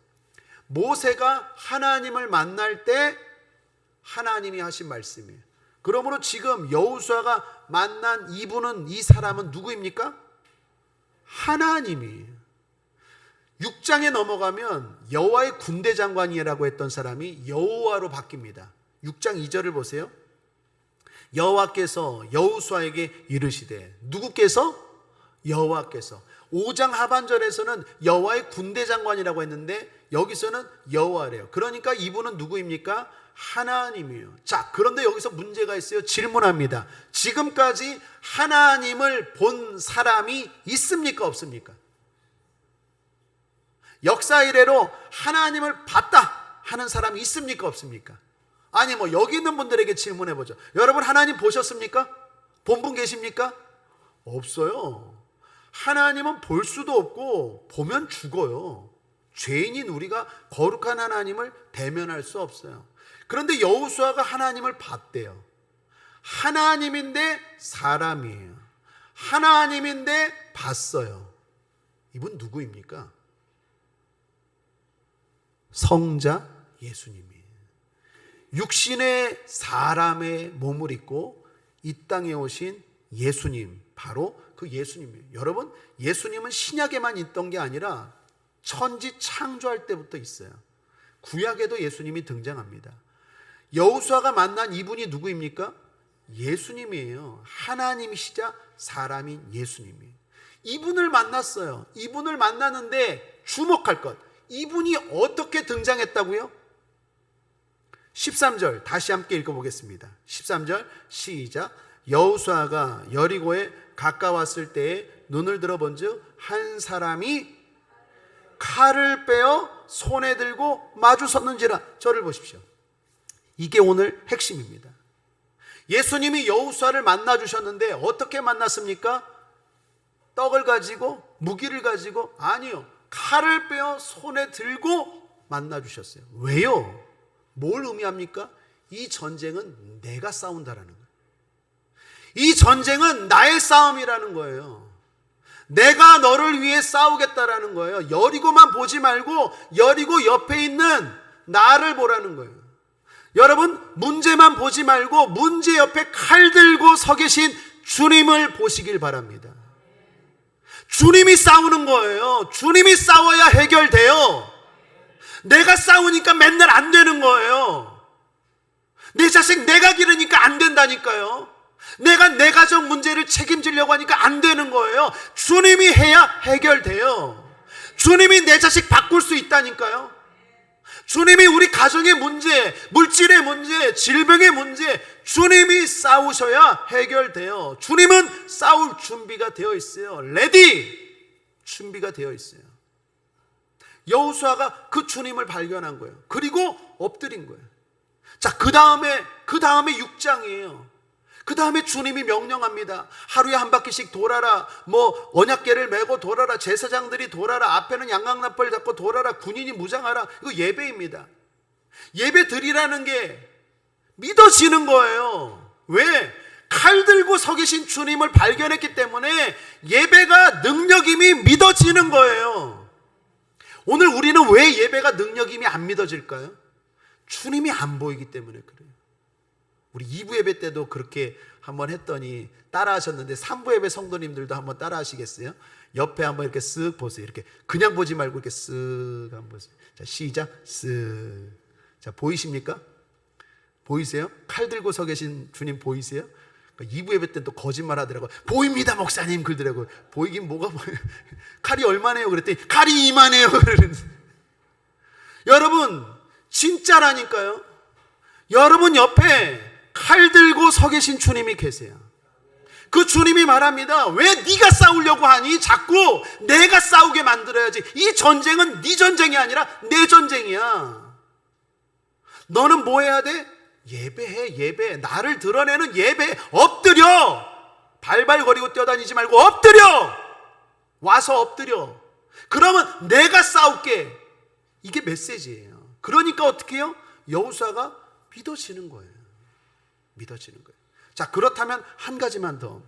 모세가 하나님을 만날 때 하나님이 하신 말씀이에요. 그러므로 지금 여호수아가 만난 이 사람은 누구입니까? 하나님이에요. 6장에 넘어가면 여호와의 군대 장관이라고 했던 사람이 여호와로 바뀝니다. 6장 2절을 보세요. 여호와께서 여호수아에게 이르시되, 누구께서? 여호와께서. 5장 하반절에서는 여호와의 군대 장관이라고 했는데 여기서는 여호와래요. 그러니까 이분은 누구입니까? 하나님이에요. 자, 그런데 여기서 문제가 있어요. 질문합니다. 지금까지 하나님을 본 사람이 있습니까? 없습니까? 역사 이래로 하나님을 봤다 하는 사람이 있습니까? 없습니까? 아니, 여기 있는 분들에게 질문해 보죠. 여러분, 하나님 보셨습니까? 본 분 계십니까? 없어요. 하나님은 볼 수도 없고 보면 죽어요. 죄인인 우리가 거룩한 하나님을 대면할 수 없어요. 그런데 여호수아가 하나님을 봤대요. 하나님인데 사람이에요. 하나님인데 봤어요. 이분 누구입니까? 성자 예수님이에요. 육신의 사람의 몸을 입고 이 땅에 오신 예수님, 바로 그 예수님이에요. 여러분, 예수님은 신약에만 있던 게 아니라 천지 창조할 때부터 있어요. 구약에도 예수님이 등장합니다. 여호수아가 만난 이분이 누구입니까? 예수님이에요. 하나님이시자 사람인 예수님이에요. 이분을 만났어요. 이분을 만나는데 주목할 것, 이분이 어떻게 등장했다고요? 13절 다시 함께 읽어보겠습니다. 13절 시작. 여호수아가 여리고에 가까웠을 때에 눈을 들어본즉 한 사람이 칼을 빼어 손에 들고 마주 섰는지라. 저를 보십시오. 이게 오늘 핵심입니다. 예수님이 여호수아를 만나 주셨는데 어떻게 만났습니까? 떡을 가지고, 무기를 가지고? 아니요, 칼을 빼어 손에 들고 만나 주셨어요. 왜요? 뭘 의미합니까? 이 전쟁은 내가 싸운다라는 거예요. 이 전쟁은 나의 싸움이라는 거예요. 내가 너를 위해 싸우겠다라는 거예요. 여리고만 보지 말고 여리고 옆에 있는 나를 보라는 거예요. 여러분, 문제만 보지 말고 문제 옆에 칼 들고 서 계신 주님을 보시길 바랍니다. 주님이 싸우는 거예요. 주님이 싸워야 해결돼요. 내가 싸우니까 맨날 안 되는 거예요. 내 자식 내가 기르니까 안 된다니까요. 내가 내 가정 문제를 책임지려고 하니까 안 되는 거예요. 주님이 해야 해결돼요. 주님이 내 자식 바꿀 수 있다니까요. 주님이 우리 가정의 문제, 물질의 문제, 질병의 문제, 주님이 싸우셔야 해결돼요. 주님은 싸울 준비가 되어 있어요. 레디! 준비가 되어 있어요. 여호수아가 그 주님을 발견한 거예요. 그리고 엎드린 거예요. 자, 그 다음에 6장이에요. 그 다음에 주님이 명령합니다. 하루에 한 바퀴씩 돌아라. 언약궤를 메고 돌아라. 제사장들이 돌아라. 앞에는 양강나팔 잡고 돌아라. 군인이 무장하라. 이거 예배입니다. 예배 드리라는 게 믿어지는 거예요. 왜? 칼 들고 서 계신 주님을 발견했기 때문에 예배가 능력임이 믿어지는 거예요. 오늘 우리는 왜 예배가 능력임이 안 믿어질까요? 주님이 안 보이기 때문에 그래요. 우리 2부 예배 때도 그렇게 한번 했더니 따라 하셨는데 3부 예배 성도님들도 한번 따라 하시겠어요? 옆에 한번 이렇게 쓱 보세요. 이렇게 그냥 보지 말고 이렇게 쓱 한번 보세요. 자, 시작. 쓱. 자, 보이십니까? 보이세요? 칼 들고 서 계신 주님 보이세요? 2부 예배 때는 또 거짓말 하더라고요. 보입니다, 목사님. 그러더라고요. 보이긴 뭐가 보여요. 칼이 얼마네요? 그랬더니 칼이 이만해요. 여러분, 진짜라니까요. 여러분 옆에 칼 들고 서 계신 주님이 계세요. 그 주님이 말합니다. 왜 네가 싸우려고 하니? 자꾸 내가 싸우게 만들어야지. 이 전쟁은 네 전쟁이 아니라 내 전쟁이야. 너는 뭐 해야 돼? 예배해. 예배. 나를 드러내는 예배. 엎드려. 발발거리고 뛰어다니지 말고 엎드려. 와서 엎드려. 그러면 내가 싸울게. 이게 메시지예요. 그러니까 어떻게 해요? 여호수아가 믿어지는 거예요. 믿어지는 거예요. 자, 그렇다면 한 가지만 더.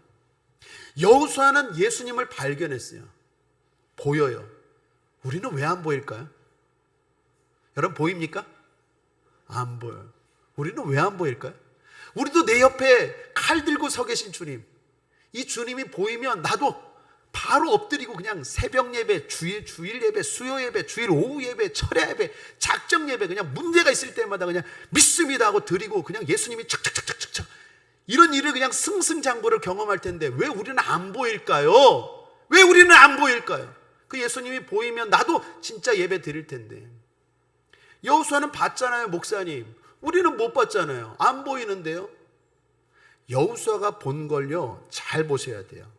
여호수아는 예수님을 발견했어요. 보여요. 우리는 왜 안 보일까요? 여러분 보입니까? 안 보여요. 우리는 왜 안 보일까요? 우리도 내 옆에 칼 들고 서 계신 주님, 이 주님이 보이면 나도 바로 엎드리고 그냥 새벽 예배, 주일 예배, 수요 예배, 주일 오후 예배, 철야 예배, 작정 예배, 그냥 문제가 있을 때마다 그냥 믿습니다 하고 드리고 그냥 예수님이 착착착착착 이런 일을 그냥 승승장구를 경험할 텐데 왜 우리는 안 보일까요? 왜 우리는 안 보일까요? 그 예수님이 보이면 나도 진짜 예배 드릴 텐데. 여호수아는 봤잖아요, 목사님. 우리는 못 봤잖아요. 안 보이는데요. 여호수아가 본 걸요, 잘 보셔야 돼요.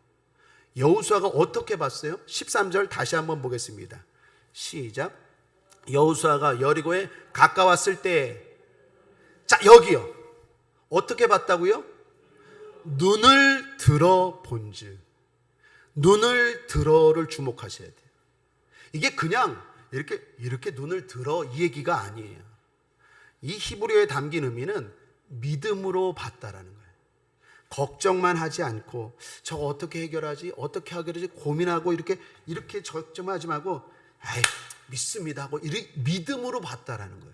여호수아가 어떻게 봤어요? 13절 다시 한번 보겠습니다. 시작. 여호수아가 여리고에 가까웠을 때, 자, 여기요. 어떻게 봤다고요? 눈을 들어 본즉. 눈을 들어를 주목하셔야 돼요. 이게 그냥 이렇게 눈을 들어 이 얘기가 아니에요. 이 히브리어에 담긴 의미는 믿음으로 봤다라는 거예요. 걱정만 하지 않고 저거 어떻게 해결하지? 어떻게 하지? 고민하고 이렇게 걱정하지 말고 믿습니다 하고 믿음으로 봤다라는 거예요.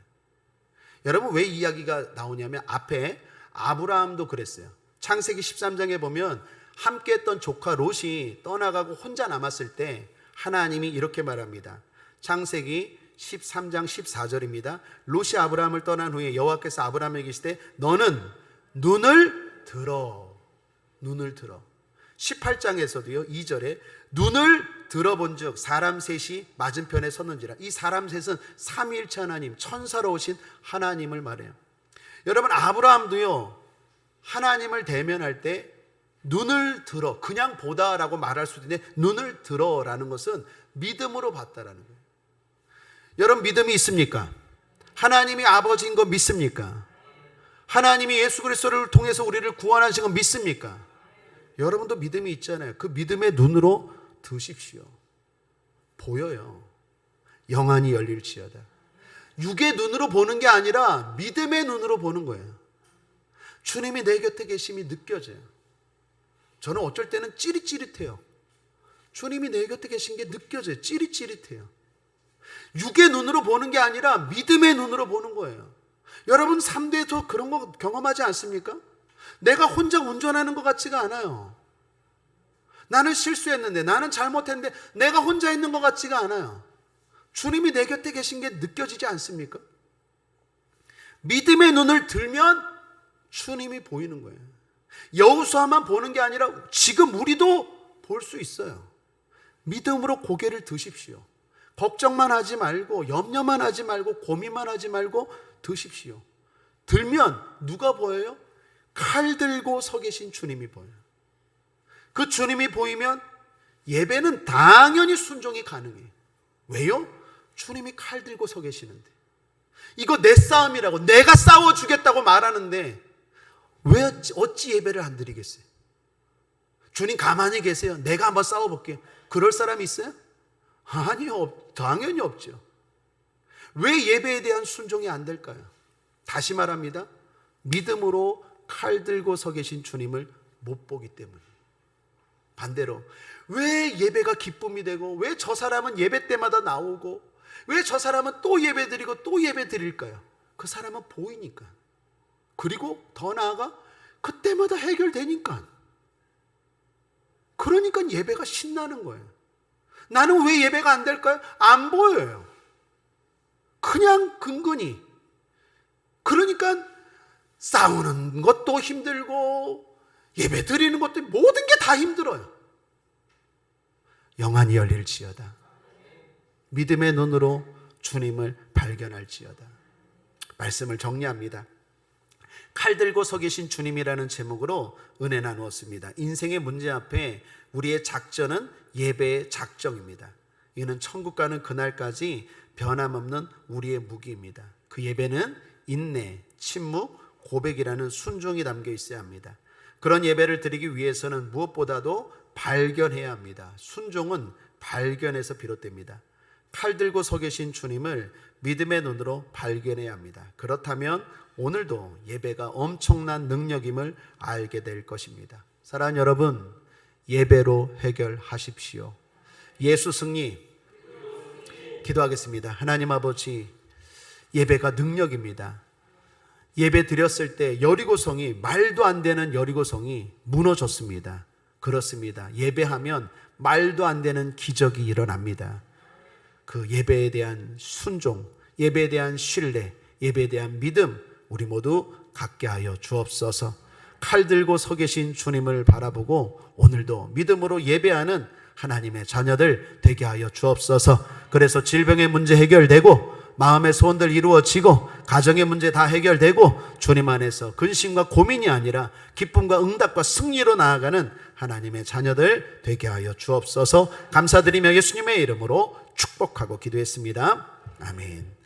여러분 왜 이 이야기가 나오냐면 앞에 아브라함도 그랬어요. 창세기 13장에 보면 함께 했던 조카 롯이 떠나가고 혼자 남았을 때 하나님이 이렇게 말합니다. 창세기 13장 14절입니다. 롯이 아브라함을 떠난 후에 여호와께서 아브라함에게 이르시되 너는 눈을 들어. 18장에서도요 2절에 눈을 들어본즉 사람 셋이 맞은편에 섰는지라. 이 사람 셋은 삼위일체 하나님, 천사로 오신 하나님을 말해요. 여러분 아브라함도요 하나님을 대면할 때 눈을 들어, 그냥 보다라고 말할 수도 있는데 눈을 들어라는 것은 믿음으로 봤다라는 거예요. 여러분 믿음이 있습니까? 하나님이 아버지인 거 믿습니까? 하나님이 예수 그리스도를 통해서 우리를 구원하신 거 믿습니까? 여러분도 믿음이 있잖아요. 그 믿음의 눈으로 드십시오. 보여요. 영안이 열릴지어다. 육의 눈으로 보는 게 아니라 믿음의 눈으로 보는 거예요. 주님이 내 곁에 계심이 느껴져요. 저는 어쩔 때는 찌릿찌릿해요. 주님이 내 곁에 계신 게 느껴져요. 찌릿찌릿해요. 육의 눈으로 보는 게 아니라 믿음의 눈으로 보는 거예요. 여러분 삶에서 그런 거 경험하지 않습니까? 내가 혼자 운전하는 것 같지가 않아요. 나는 실수했는데, 나는 잘못했는데 내가 혼자 있는 것 같지가 않아요. 주님이 내 곁에 계신 게 느껴지지 않습니까? 믿음의 눈을 들면 주님이 보이는 거예요. 여호수아만 보는 게 아니라 지금 우리도 볼 수 있어요. 믿음으로 고개를 드십시오. 걱정만 하지 말고, 염려만 하지 말고, 고민만 하지 말고 드십시오. 들면 누가 보여요? 칼 들고 서 계신 주님이 보여요. 그 주님이 보이면 예배는 당연히 순종이 가능해요. 왜요? 주님이 칼 들고 서 계시는데. 이거 내 싸움이라고, 내가 싸워주겠다고 말하는데 왜 어찌 예배를 안 드리겠어요? 주님 가만히 계세요. 내가 한번 싸워볼게요. 그럴 사람이 있어요? 아니요, 당연히 없죠. 왜 예배에 대한 순종이 안 될까요? 다시 말합니다. 믿음으로 칼 들고 서 계신 주님을 못 보기 때문에. 반대로 왜 예배가 기쁨이 되고, 왜 저 사람은 예배 때마다 나오고, 왜 저 사람은 또 예배 드리고 또 예배 드릴까요? 그 사람은 보이니까. 그리고 더 나아가 그때마다 해결되니까. 그러니까 예배가 신나는 거예요. 나는 왜 예배가 안 될까요? 안 보여요. 그냥 근근히. 그러니까 싸우는 것도 힘들고 예배 드리는 것도, 모든 게 다 힘들어요. 영안이 열릴지어다. 믿음의 눈으로 주님을 발견할지어다. 말씀을 정리합니다. 칼 들고 서 계신 주님이라는 제목으로 은혜 나누었습니다. 인생의 문제 앞에 우리의 작전은 예배의 작정입니다. 이는 천국 가는 그날까지 변함없는 우리의 무기입니다. 그 예배는 인내, 침묵, 고백이라는 순종이 담겨 있어야 합니다. 그런 예배를 드리기 위해서는 무엇보다도 발견해야 합니다. 순종은 발견에서 비롯됩니다. 칼 들고 서 계신 주님을 믿음의 눈으로 발견해야 합니다. 그렇다면 오늘도 예배가 엄청난 능력임을 알게 될 것입니다. 사랑하는 여러분, 예배로 해결하십시오. 예수 승리. 기도하겠습니다. 하나님 아버지, 예배가 능력입니다. 예배 드렸을 때 여리고성이, 말도 안 되는 여리고성이 무너졌습니다. 그렇습니다. 예배하면 말도 안 되는 기적이 일어납니다. 그 예배에 대한 순종, 예배에 대한 신뢰, 예배에 대한 믿음 우리 모두 갖게 하여 주옵소서. 칼 들고 서 계신 주님을 바라보고 오늘도 믿음으로 예배하는 하나님의 자녀들 되게 하여 주옵소서. 그래서 질병의 문제 해결되고 마음의 소원들 이루어지고 가정의 문제 다 해결되고 주님 안에서 근심과 고민이 아니라 기쁨과 응답과 승리로 나아가는 하나님의 자녀들 되게 하여 주옵소서. 감사드리며 예수님의 이름으로 축복하고 기도했습니다. 아멘.